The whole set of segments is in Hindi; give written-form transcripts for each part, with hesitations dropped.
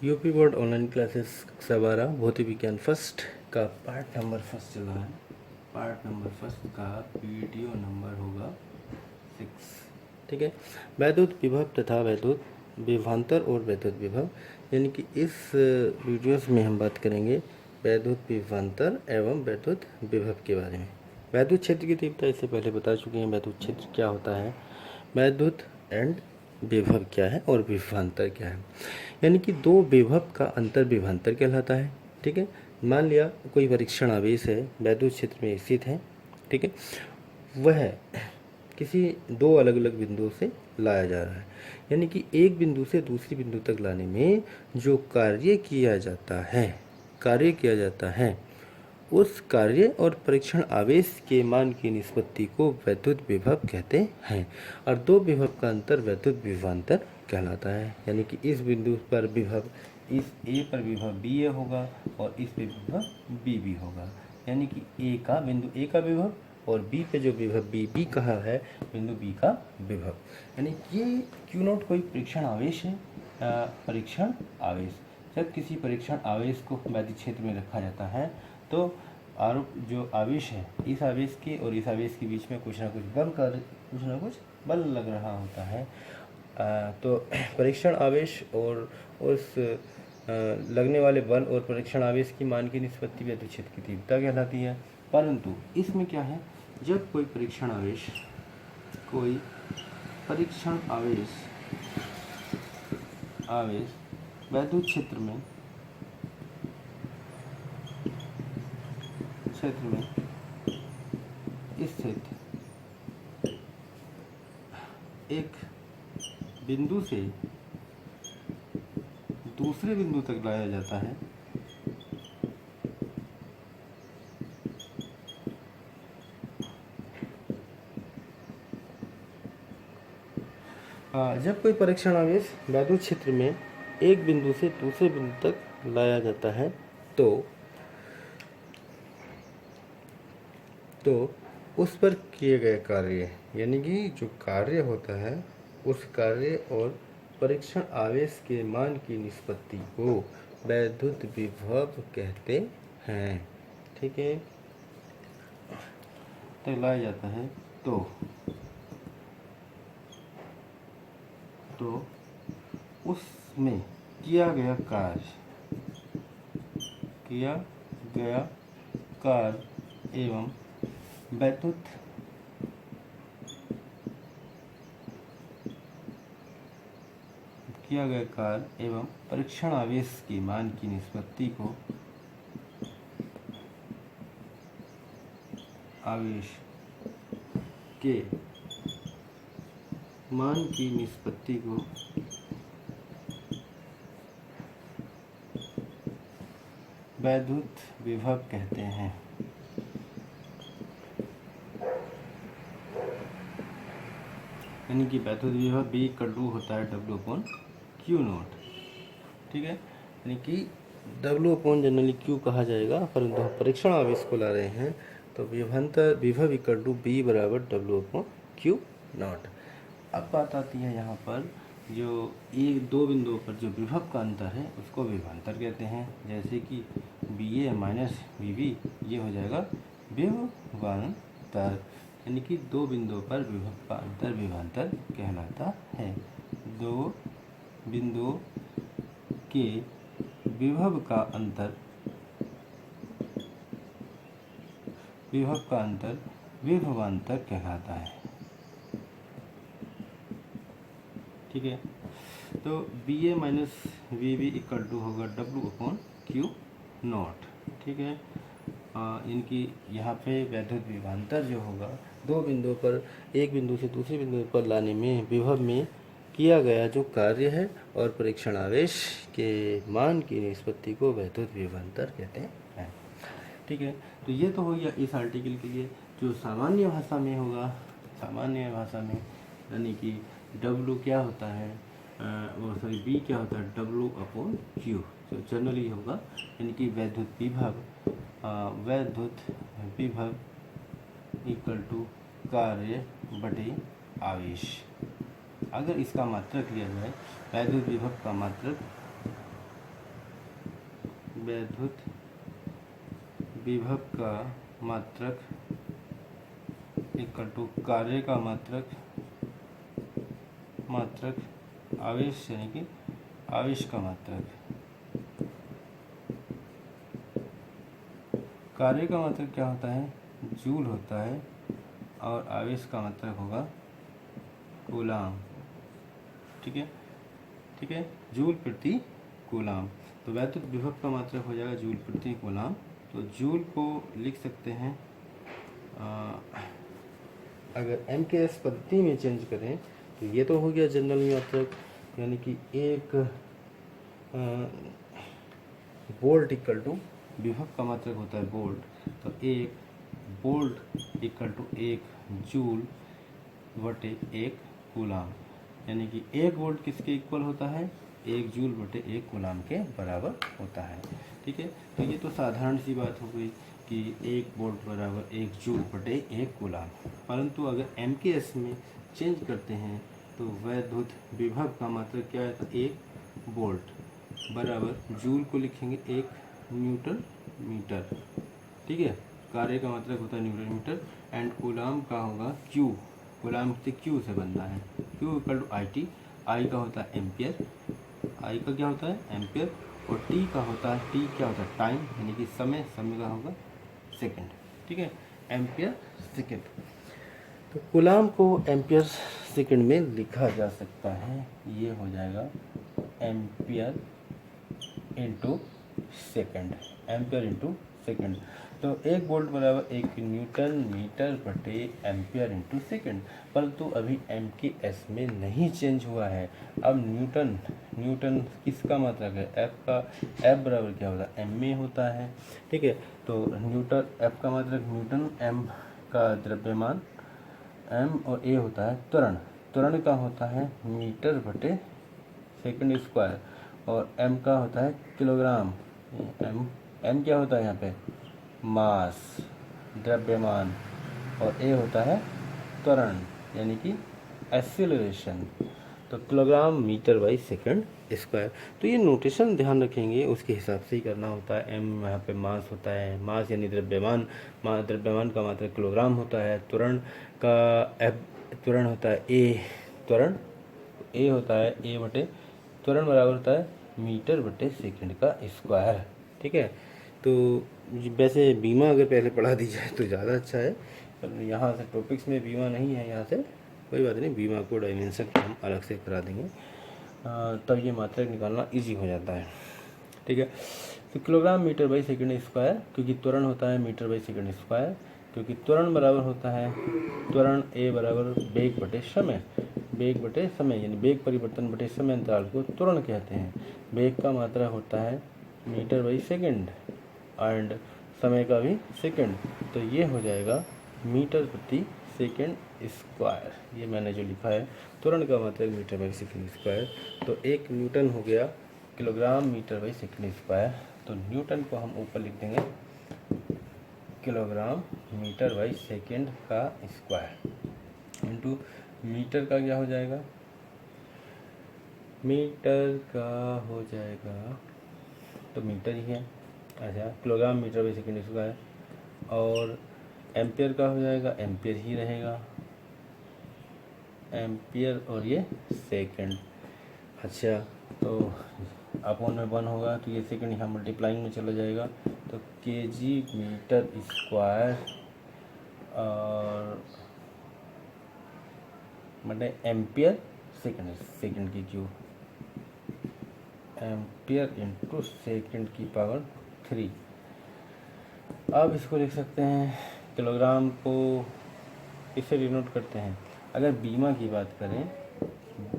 यूपी बोर्ड ऑनलाइन क्लासेस कक्षा 12 भौतिक विज्ञान फर्स्ट का पार्ट नंबर फर्स्ट चल रहा है। पार्ट नंबर फर्स्ट का वीडियो नंबर होगा 6। ठीक है। वैद्युत विभव तथा वैद्युत विभवांतर और वैद्युत विभव, यानी कि इस वीडियोस में हम बात करेंगे वैद्युत विभवांतर एवं वैद्युत विभव के बारे में। वैद्युत क्षेत्र की तीव्रता इससे पहले बता चुके हैं। वैद्युत क्षेत्र क्या होता है, वैद्युत एंड विभव क्या है और विभवांतर क्या है, यानी कि दो विभव का अंतर विभवांतर कहलाता है। ठीक है। मान लिया कोई परीक्षण आवेश है, वैद्युत क्षेत्र में स्थित है। ठीक है। वह किसी दो अलग अलग बिंदुओं से लाया जा रहा है, यानी कि एक बिंदु से दूसरी बिंदु तक लाने में जो कार्य किया जाता है उस कार्य और परीक्षण आवेश के मान की निष्पत्ति को वैद्युत विभव कहते हैं, और दो विभव का अंतर वैद्युत विभवांतर कहलाता है। यानी कि इस बिंदु पर विभव, इस ए पर विभव बी ए होगा और इस पे विभव बी बी होगा, यानी कि बिंदु ए का विभव और बी पे जो विभव बी बी कहा है बिंदु बी का विभव। यानी ये क्यू नॉट कोई परीक्षण आवेश है। परीक्षण आवेश, जब किसी परीक्षण आवेश को वैद्युत क्षेत्र में रखा जाता है तो आरोप जो आवेश है, इस आवेश के और इस आवेश के बीच में कुछ ना कुछ बल लग रहा होता है। तो परीक्षण आवेश और उस लगने वाले बल और परीक्षण आवेश की मान की निष्पत्ति वैद्युत क्षेत्र की तीव्रता कहलाती है। परंतु इसमें क्या है, जब कोई परीक्षण आवेश वैद्युत क्षेत्र में स्थित एक बिंदु से दूसरे बिंदु तक लाया जाता है जब कोई परीक्षण आवेश वैद्युत क्षेत्र में एक बिंदु से दूसरे बिंदु तक लाया जाता है तो उस पर किए गए कार्य, यानी कि जो कार्य होता है उस कार्य और परीक्षण आवेश के मान की निष्पत्ति को वैद्युत विभव कहते हैं। ठीक है। तो लाया जाता है तो उसमें किया गया कार्य एवं वैद्युत किया गया कार्य एवं परीक्षण आवेश की मान की निष्पत्ति को आवेश के मान की निष्पत्ति को वैद्युत विभव कहते हैं। यानी कि वैद्युत विभव B = होता है W/Q0। ठीक है। यानी कि W/ जनरली Q कहा जाएगा, परंतु हम परीक्षण आवेश को ला रहे हैं तो विभव = B = W/Q0। अब बात आती है यहाँ पर जो एक दो बिंदुओं पर जो विभव का अंतर है उसको विभवांतर कहते हैं। जैसे कि BA - BB, ये हो जाएगा विभवांतर, यानी कि दो बिंदुओं पर विभव का अंतर विभवांतर कहलाता है। दो बिंदुओं के विभव का अंतर विभवांतर कहलाता है। ठीक है। तो BA - BB = होगा W/Q0। ठीक है। इनकी यहाँ पे वैद्युत विभवांतर जो होगा, दो बिंदुओं पर एक बिंदु से दूसरे बिंदु पर लाने में विभव में किया गया जो कार्य है और परीक्षण आवेश के मान की निष्पत्ति को वैद्युत विभवांतर कहते हैं। ठीक है। तो ये तो हो गया इस आर्टिकल के लिए। जो सामान्य भाषा में होगा, यानी कि W क्या होता है, B क्या होता है, W/Q, तो जनरली होगा, यानी कि वैद्युत विभव = कार्य बटे आवेश। अगर इसका मात्रक लिया जाए, वैद्युत विभव का मात्रक वैद्युत विभव का मात्रक इक्वल टू कार्य का मात्रक आवेश यानी कि आवेश का मात्रक। कार्य का मात्रक क्या होता है? जूल होता है और आवेश का मात्रक होगा कूलाम। ठीक है, जूल प्रति कूलाम। तो वैद्युत विभव का मात्रक हो जाएगा जूल प्रति कूलाम। तो जूल को लिख सकते हैं अगर एम के एस पद्धति में चेंज करें तो ये तो हो गया जनरल मात्रक, यानी कि एक वोल्ट इक्वल टू विभव का मात्रक होता है वोल्ट। तो एक वोल्ट इक्वल टू एक जूल बटे एक कूलाम, यानी कि एक वोल्ट किसके इक्वल होता है? एक जूल बटे एक कूलाम के बराबर होता है। ठीक है, तो ये तो साधारण सी बात हो गई कि एक वोल्ट बराबर एक जूल बटे एक कूलाम। परंतु अगर एम के एस में चेंज करते हैं तो वैद्युत विभव का मात्रक क्या है? तो एक वोल्ट बराबर जूल को लिखेंगे एक न्यूटन मीटर। ठीक है, कार्य का मात्रक होता है न्यूटन मीटर एंड कूलाम का होगा क्यू। कूलाम से क्यू से बनता है, q equal to I T. I का होता है एम्पियर, आई का क्या होता है? एम्पियर। और टी का होता है, टी क्या होता है? टाइम, यानी कि समय, समय का होगा सेकंड। ठीक है, एम्पियर सेकंड। तो कूलाम को एम्पियर सेकंड में लिखा जा सकता है, ये हो जाएगा ampere into second, ampere into second. तो एक वोल्ट बराबर एक न्यूटन मीटर बटे एम्पियर इंटू सेकंड। परंतु अभी एम के एस में नहीं चेंज हुआ है। अब न्यूटन किसका मात्रक है? एफ का। एफ बराबर क्या होता है? एम में होता है। ठीक है, तो न्यूटन एफ का मात्रक न्यूटन, एम का द्रव्यमान, एम और ए होता है त्वरण। त्वरण का होता है मीटर बटे सेकंड स्क्वायर और एम का होता है किलोग्राम। एम क्या होता है यहाँ पे? मास, द्रव्यमान, और ए होता है त्वरण यानी कि एक्सीलरेशन। तो kilogram metre by second square. तो ये नोटेशन ध्यान रखेंगे, उसके हिसाब से ही करना होता है। एम यहाँ पे मास होता है, मास यानी द्रव्यमान, द्रव्यमान का मात्रक किलोग्राम होता है। त्वरण का त्वरण होता है ए, त्वरण ए होता है ए बटे त्वरण बराबर होता है मीटर बटे सेकंड का स्क्वायर। ठीक है, तो वैसे बीमा अगर पहले पढ़ा दी जाए तो ज़्यादा अच्छा है, पर यहाँ से टॉपिक्स में बीमा नहीं है, यहाँ से कोई बात नहीं, बीमा को डायमेंशन हम अलग से करा देंगे, तब ये मात्रक निकालना इजी हो जाता है। ठीक है, तो kilogram metre by second square, क्योंकि त्वरण होता है मीटर बाई सेकंड स्क्वायर, क्योंकि त्वरण बराबर होता है त्वरण ए बराबर वेग बटे समय। वेग बटे समय यानी वेग परिवर्तन बटे समय अंतराल को त्वरण कहते हैं। वेग का मात्रा होता है मीटर बाई सेकंड एंड समय का भी सेकंड, तो ये हो जाएगा मीटर प्रति सेकंड स्क्वायर। ये मैंने जो लिखा है त्वरण का मात्रक मीटर बाई सेकंड स्क्वायर। तो एक न्यूटन हो गया kilogram metre by second square. तो न्यूटन को हम ऊपर लिख देंगे किलोग्राम मीटर बाई सेकंड का स्क्वायर इंटू मीटर का क्या हो जाएगा? मीटर का हो जाएगा तो मीटर ही है, अच्छा, kilogram metre by second square. और एम्पियर का हो जाएगा, एम्पियर ही रहेगा, एम्पियर और ये सेकंड। अच्छा, तो अपॉन में 1 होगा तो ये सेकंड यहाँ मल्टीप्लाइंग में चला जाएगा, तो केजी मीटर स्क्वायर और बटे एम्पियर सेकंड, सेकंड की क्यू, एम्पियर इंटू सेकंड की पावर 3। अब इसको लिख सकते हैं, किलोग्राम को इससे डिनोट करते हैं। अगर बीमा की बात करें,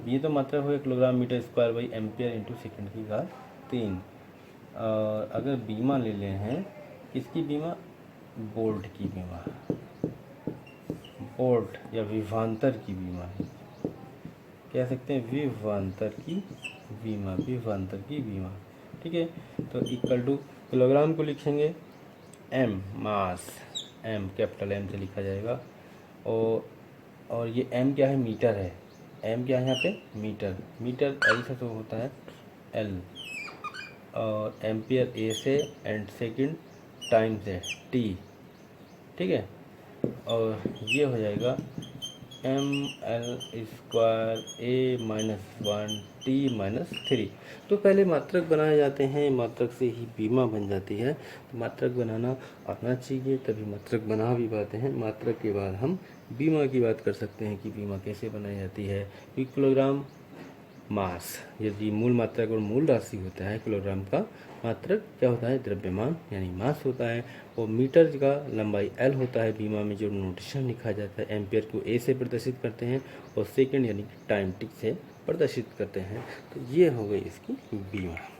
ये तो मतलब हो kilogram metre square by ampere into second की घात 3। और अगर बीमा ले ले हैं, किसकी बीमा? वोल्ट की बीमा, वोल्ट या विभवांतर की बीमा है, कह सकते हैं विभवांतर की बीमा, विभवांतर की बीमा। ठीक है, तो इक्वल टू किलोग्राम को लिखेंगे एम, मास, एम कैपिटल एम से लिखा जाएगा, और ये एम क्या है? मीटर है। एम क्या है यहाँ पे? मीटर। मीटर एल से तो होता है एल, और एम्पियर ए से एंड सेकंड टाइम से टी, ठीक है। और ये हो जाएगा mL²A-1T-3। तो पहले मात्रक बनाए जाते हैं, मात्रक से ही बीमा बन जाती है। तो मात्रक बनाना आना चाहिए, तभी मात्रक बना भी पाते हैं। मात्रक के बाद हम बीमा की बात कर सकते हैं कि बीमा कैसे बनाई जाती है। किलोग्राम मास, यदि मूल मात्रक और मूल राशि होता है किलोग्राम का, मात्रक क्या होता है, द्रव्यमान यानी मास होता है। और मीटर का लंबाई एल होता है। बीमा में जो नोटेशन लिखा जाता है, एम्पियर को ए से प्रदर्शित करते हैं और सेकंड यानी टाइम टिक से प्रदर्शित करते हैं। तो ये हो गई इसकी बीमा।